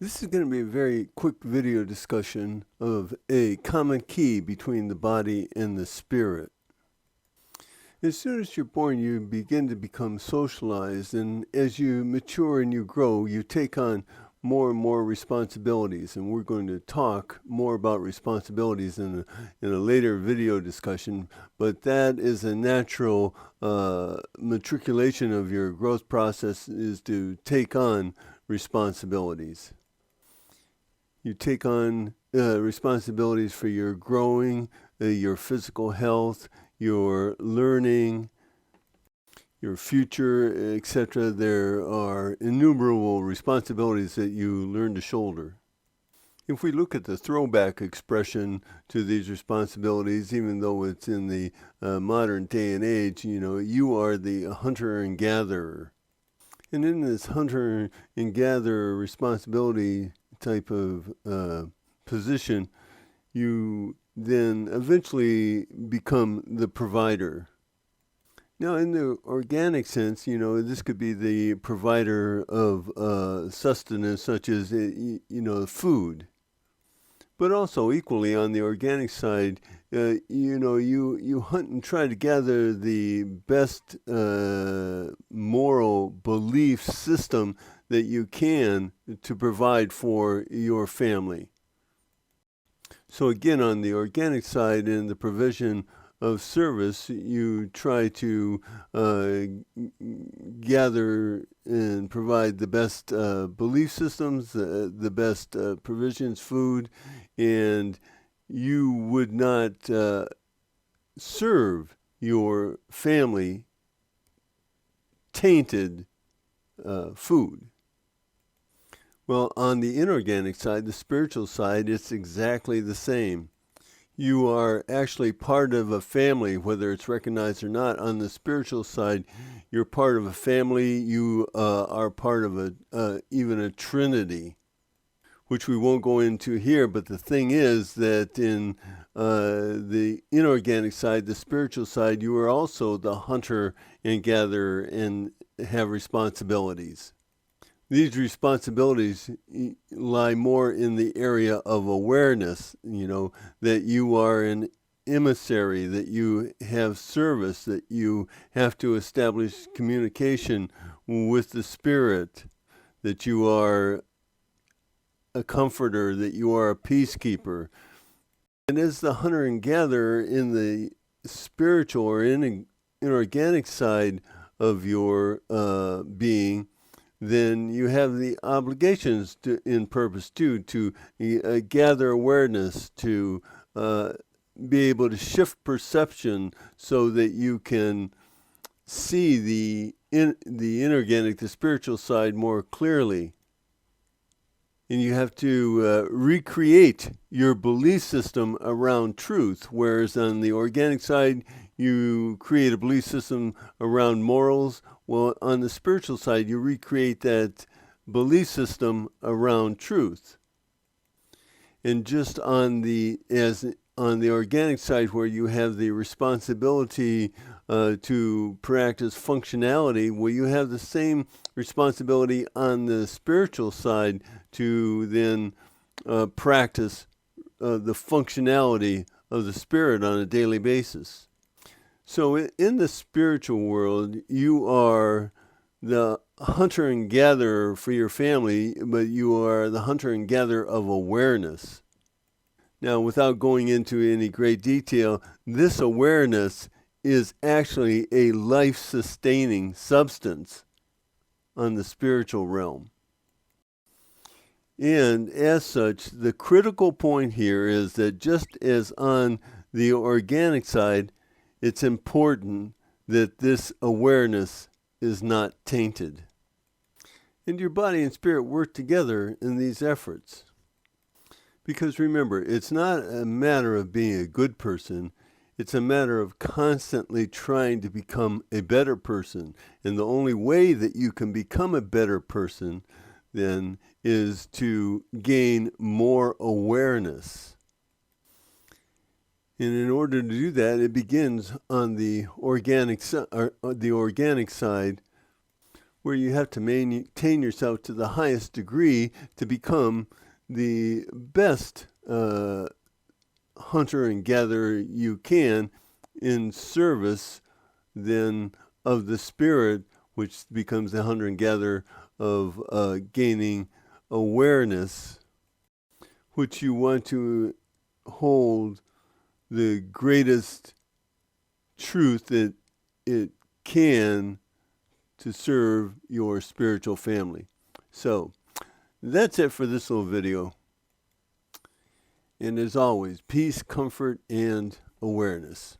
This is going to be a very quick video discussion of a common key between the body and the spirit. As soon as you're born, you begin to become socialized, and as you mature and you grow, you take on more and more responsibilities. And we're going to talk more about responsibilities in a later video discussion, but that is a natural matriculation of your growth process, is to take on responsibilities. You take on responsibilities for your growing, your physical health, your learning, your future, etc. There are innumerable responsibilities that you learn to shoulder. If we look at the throwback expression to these responsibilities, even though it's in the modern day and age, you are the hunter and gatherer. And in this hunter and gatherer responsibility type of position, you then eventually become the provider. Now, in the organic sense, this could be the provider of sustenance, such as, food. But also equally on the organic side, you hunt and try to gather the best moral belief system that you can to provide for your family. So again, on the organic side, in the provision of service, you try to gather and provide the best belief systems, the best provisions, food, and you would not serve your family tainted food. Well, on the inorganic side, the spiritual side, it's exactly the same. You are actually part of a family, whether it's recognized or not. On the spiritual side, you're part of a family. You are part of even a trinity, which we won't go into here. But the thing is that in the inorganic side, the spiritual side, you are also the hunter and gatherer and have responsibilities. These responsibilities lie more in the area of awareness, that you are an emissary, that you have service, that you have to establish communication with the spirit, that you are a comforter, that you are a peacekeeper. And as the hunter and gatherer in the spiritual or inorganic side of your being, then you have the obligations in purpose too, to gather awareness, to be able to shift perception so that you can see the inorganic, the spiritual side more clearly. And you have to recreate your belief system around truth, whereas on the organic side, you create a belief system around morals. Well, on the spiritual side, you recreate that belief system around truth. And just on the organic side, where you have the responsibility to practice functionality, well, you have the same responsibility on the spiritual side to then practice the functionality of the spirit on a daily basis. So in the spiritual world, you are the hunter and gatherer for your family, but you are the hunter and gatherer of awareness. Now, without going into any great detail, this awareness is actually a life-sustaining substance on the spiritual realm. And as such, the critical point here is that just as on the organic side, it's important that this awareness is not tainted. And your body and spirit work together in these efforts. Because remember, it's not a matter of being a good person. It's a matter of constantly trying to become a better person. And the only way that you can become a better person then is to gain more awareness. And in order to do that, it begins on the organic side, where you have to maintain yourself to the highest degree to become the best hunter and gatherer you can in service then of the spirit, which becomes the hunter and gatherer of gaining awareness, which you want to hold the greatest truth that it can to serve your spiritual family. So that's it for this little video. And as always, peace, comfort, and awareness.